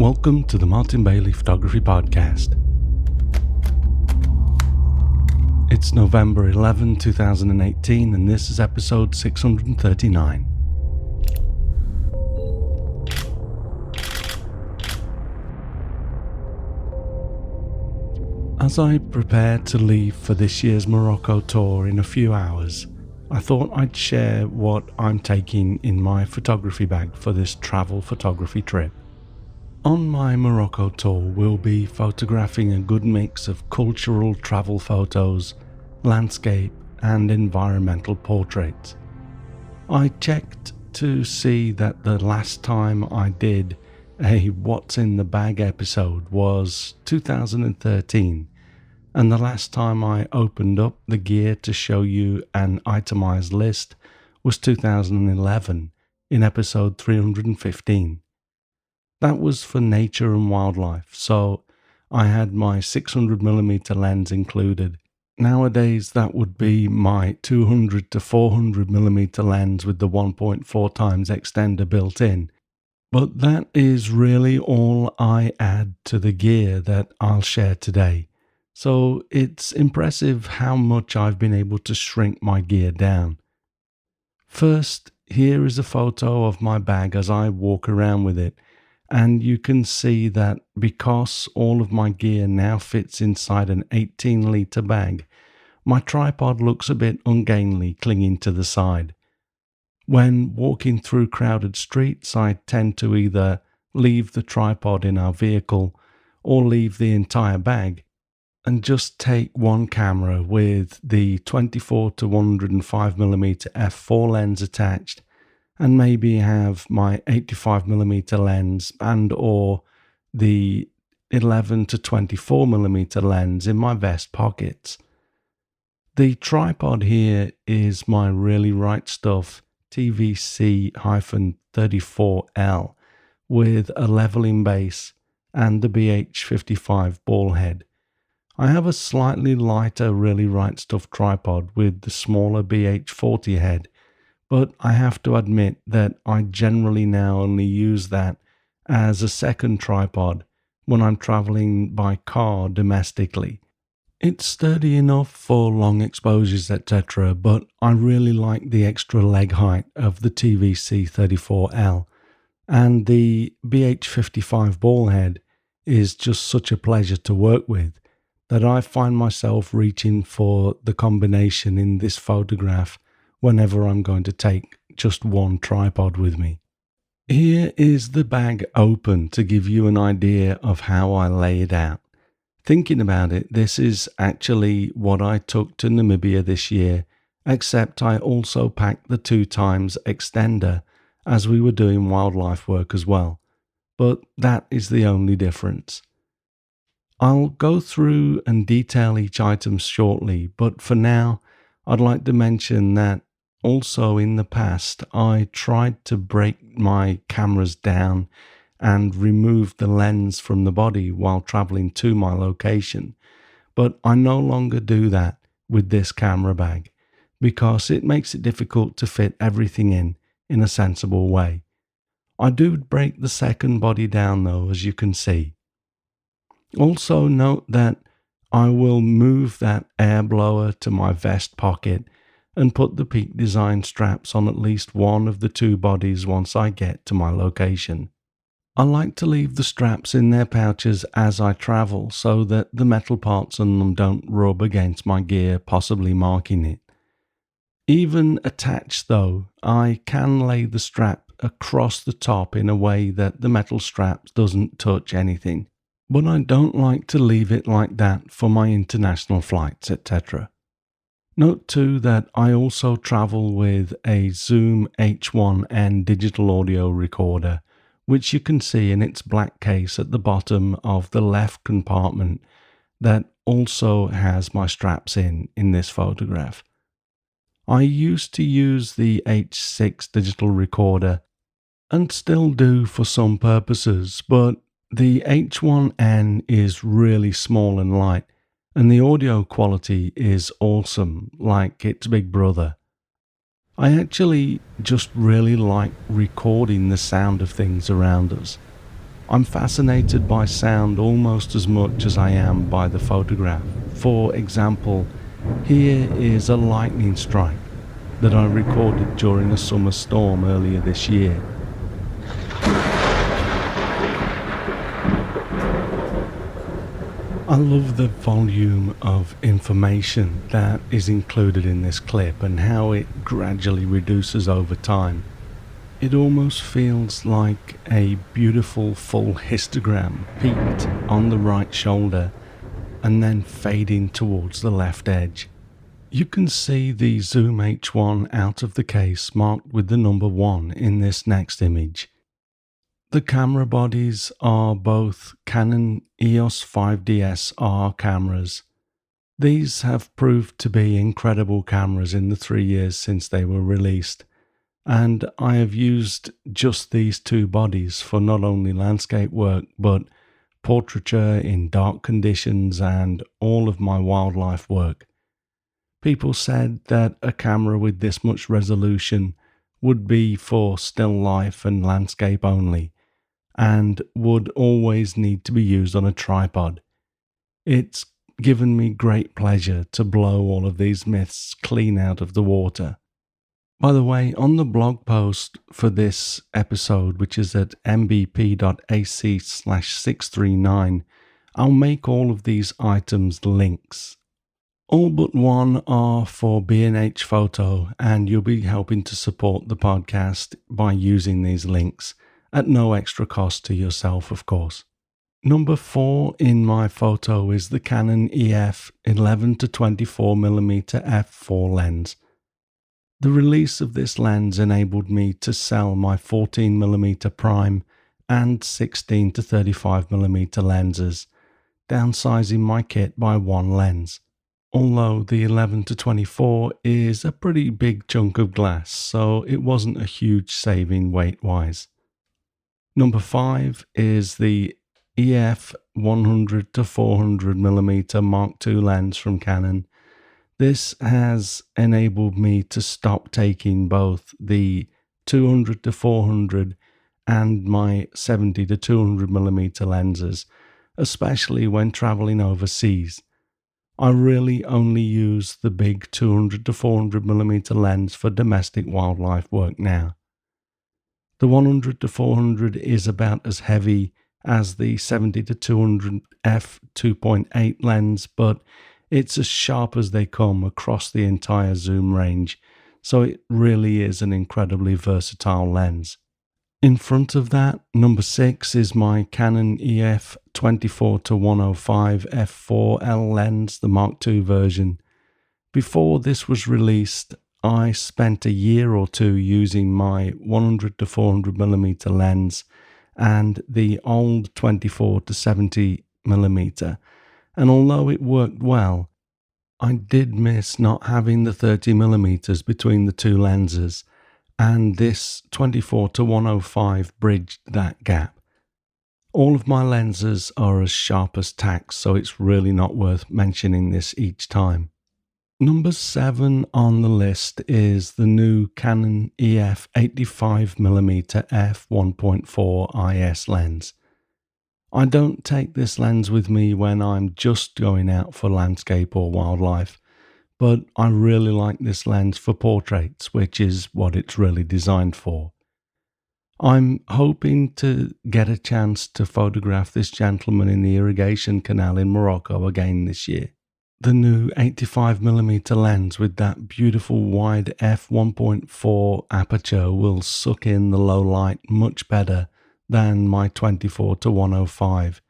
Welcome to the Martin Bailey Photography Podcast. It's November 11, 2018, and this is episode 639. As I prepare to leave for this year's Morocco tour in a few hours, I thought I'd share what I'm taking in my photography bag for this travel photography trip. On my Morocco tour, we'll be photographing a good mix of cultural travel photos, landscape and environmental portraits. I checked to see that the last time I did a What's in the Bag episode was 2013, and the last time I opened up the gear to show you an itemized list was 2011 in episode 315. That was for nature and wildlife, so I had my 600mm lens included. Nowadays that would be my 200 to 400mm lens with the 1.4 times extender built in. But that is really all I add to the gear that I'll share today. So it's impressive how much I've been able to shrink my gear down. First, here is a photo of my bag as I walk around with it. And you can see that because all of my gear now fits inside an 18-litre bag, my tripod looks a bit ungainly clinging to the side. When walking through crowded streets, I tend to either leave the tripod in our vehicle or leave the entire bag and just take one camera with the 24 to 105mm f4 lens attached, and maybe have my 85mm lens and or the 11 to 24mm lens in my vest pockets. The tripod here is my Really Right Stuff TVC-34L with a leveling base and the BH55 ball head. I have a slightly lighter Really Right Stuff tripod with the smaller BH40 head, but I have to admit that I generally now only use that as a second tripod when I'm traveling by car domestically. It's sturdy enough for long exposures, etc., but I really like the extra leg height of the TVC-34L, and the BH55 ball head is just such a pleasure to work with that I find myself reaching for the combination in this photograph whenever I'm going to take just one tripod with me. Here is the bag open to give you an idea of how I lay it out. Thinking about it, this is actually what I took to Namibia this year, except I also packed the 2 times extender as we were doing wildlife work as well. But that is the only difference. I'll go through and detail each item shortly, but for now, I'd like to mention that also in the past, I tried to break my cameras down and remove the lens from the body while traveling to my location, but I no longer do that with this camera bag because it makes it difficult to fit everything in a sensible way. I do break the second body down though, as you can see. Also note that I will move that air blower to my vest pocket and put the Peak Design straps on at least one of the 2 bodies once I get to my location. I like to leave the straps in their pouches as I travel so that the metal parts on them don't rub against my gear, possibly marking it. Even attached though, I can lay the strap across the top in a way that the metal strap doesn't touch anything, but I don't like to leave it like that for my international flights, etc. Note too that I also travel with a Zoom H1N digital audio recorder, which you can see in its black case at the bottom of the left compartment that also has my straps in this photograph. I used to use the H6 digital recorder and still do for some purposes, but the H1N is really small and light, and the audio quality is awesome, like its big brother. I actually just really like recording the sound of things around us. I'm fascinated by sound almost as much as I am by the photograph. For example, here is a lightning strike that I recorded during a summer storm earlier this year. I love the volume of information that is included in this clip and how it gradually reduces over time. It almost feels like a beautiful full histogram peaked on the right shoulder and then fading towards the left edge. You can see the Zoom H1 out of the case marked with the number 1 in this next image. The camera bodies are both Canon EOS 5DS-R cameras. These have proved to be incredible cameras in the 3 years since they were released, and I have used just these two bodies for not only landscape work but portraiture in dark conditions and all of my wildlife work. People said that a camera with this much resolution would be for still life and landscape only, and would always need to be used on a tripod. It's given me great pleasure to blow all of these myths clean out of the water. By the way, on the blog post for this episode, which is at mbp.ac/639, I'll make all of these items links. All but one are for B&H Photo, and you'll be helping to support the podcast by using these links, at no extra cost to yourself, of course. Number 4 in my photo is the Canon EF 11-24mm f4 lens. The release of this lens enabled me to sell my 14mm prime and 16-35mm lenses, downsizing my kit by one lens. Although the 11-24 is a pretty big chunk of glass, so it wasn't a huge saving weight-wise. Number 5 is the EF 100-400mm Mark II lens from Canon. This has enabled me to stop taking both the 200-400 and my 70-200mm lenses, especially when traveling overseas. I really only use the big 200-400mm lens for domestic wildlife work now. The 100-400 is about as heavy as the 70-200 f2.8 lens, but it's as sharp as they come across the entire zoom range, so it really is an incredibly versatile lens. In front of that, number 6 is my Canon EF 24-105 f4L lens, the Mark II version. Before this was released, I spent a year or two using my 100-400mm lens and the old 24-70mm, and although it worked well, I did miss not having the 30mm between the two lenses, and this 24-105 bridged that gap. All of my lenses are as sharp as tacks, so it's really not worth mentioning this each time. Number 7 on the list is the new Canon EF 85mm f1.4 IS lens. I don't take this lens with me when I'm just going out for landscape or wildlife, but I really like this lens for portraits, which is what it's really designed for. I'm hoping to get a chance to photograph this gentleman in the irrigation canal in Morocco again this year. The new 85mm lens with that beautiful wide f1.4 aperture will suck in the low light much better than my 24-105,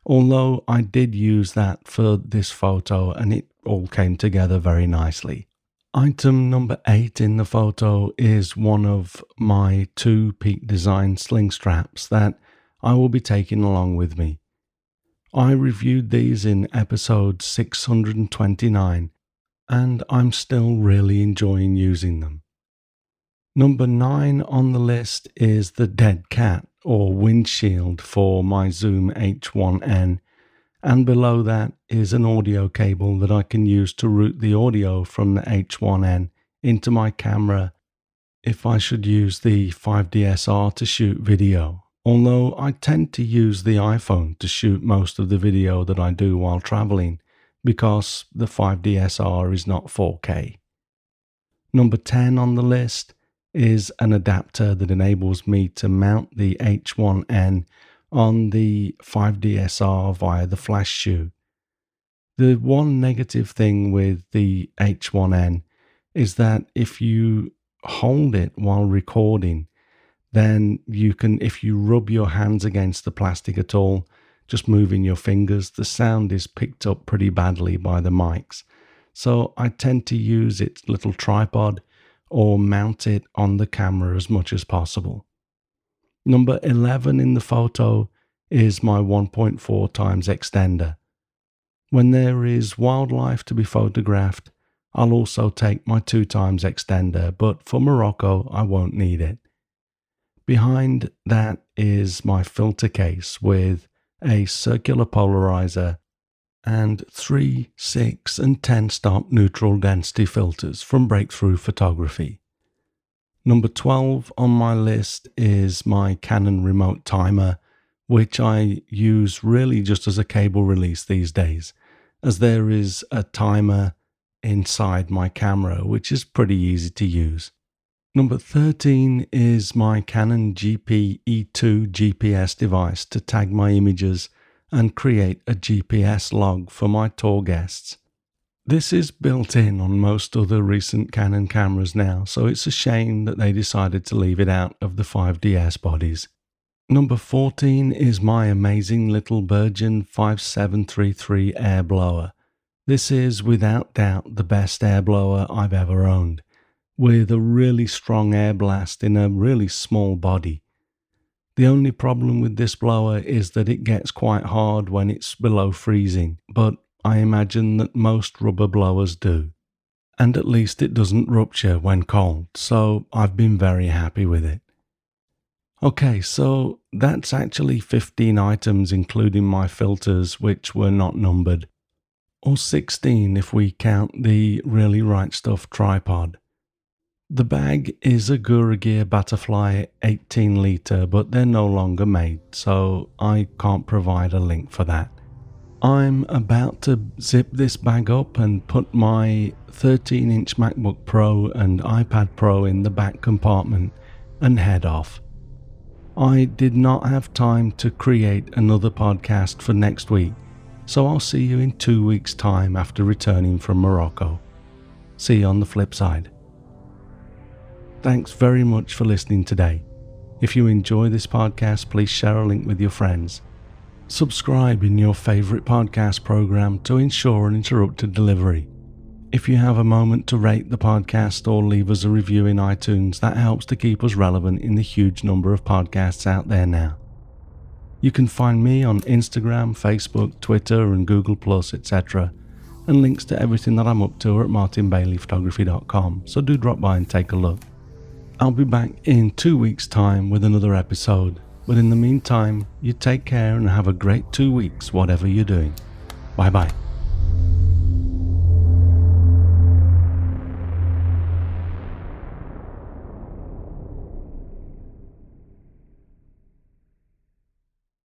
although I did use that for this photo and it all came together very nicely. Item number 8 in the photo is one of my 2 Peak Design sling straps that I will be taking along with me. I reviewed these in episode 629 and I'm still really enjoying using them. Number 9 on the list is the Dead Cat or windshield for my Zoom H1N, and below that is an audio cable that I can use to route the audio from the H1N into my camera if I should use the 5DSR to shoot video, although I tend to use the iPhone to shoot most of the video that I do while traveling because the 5DSR is not 4K. Number 10 on the list is an adapter that enables me to mount the H1N on the 5DSR via the flash shoe. The one negative thing with the H1N is that if you hold it while recording, then you can, if you rub your hands against the plastic at all, just moving your fingers, the sound is picked up pretty badly by the mics. So I tend to use its little tripod or mount it on the camera as much as possible. Number 11 in the photo is my 1.4 times extender. When there is wildlife to be photographed, I'll also take my 2 times extender, but for Morocco, I won't need it. Behind that is my filter case with a circular polarizer and 3, 6 and 10 stop neutral density filters from Breakthrough Photography. Number 12 on my list is my Canon remote timer, which I use really just as a cable release these days, as there is a timer inside my camera, which is pretty easy to use. Number 13 is my Canon GP-E2 GPS device to tag my images and create a GPS log for my tour guests. This is built in on most other recent Canon cameras now, so it's a shame that they decided to leave it out of the 5DS bodies. Number 14 is my amazing little Burgeon 5733 air blower. This is without doubt the best air blower I've ever owned, with a really strong air blast in a really small body. The only problem with this blower is that it gets quite hard when it's below freezing, but I imagine that most rubber blowers do. And at least it doesn't rupture when cold, so I've been very happy with it. Okay, so that's actually 15 items including my filters, which were not numbered, or 16 if we count the Really Right Stuff tripod. The bag is a Gura Gear Butterfly 18 litre, but they're no longer made, so I can't provide a link for that. I'm about to zip this bag up and put my 13-inch MacBook Pro and iPad Pro in the back compartment and head off. I did not have time to create another podcast for next week, so I'll see you in 2 weeks' time after returning from Morocco. See you on the flip side. Thanks very much for listening today. If you enjoy this podcast, please share a link with your friends. Subscribe in your favorite podcast program to ensure uninterrupted delivery. If you have a moment to rate the podcast or leave us a review in iTunes, that helps to keep us relevant in the huge number of podcasts out there now. You can find me on Instagram, Facebook, Twitter and Google+, etc. and links to everything that I'm up to are at martinbaileyphotography.com, so do drop by and take a look. I'll be back in 2 weeks' time with another episode, but in the meantime, you take care and have a great 2 weeks, whatever you're doing. Bye bye.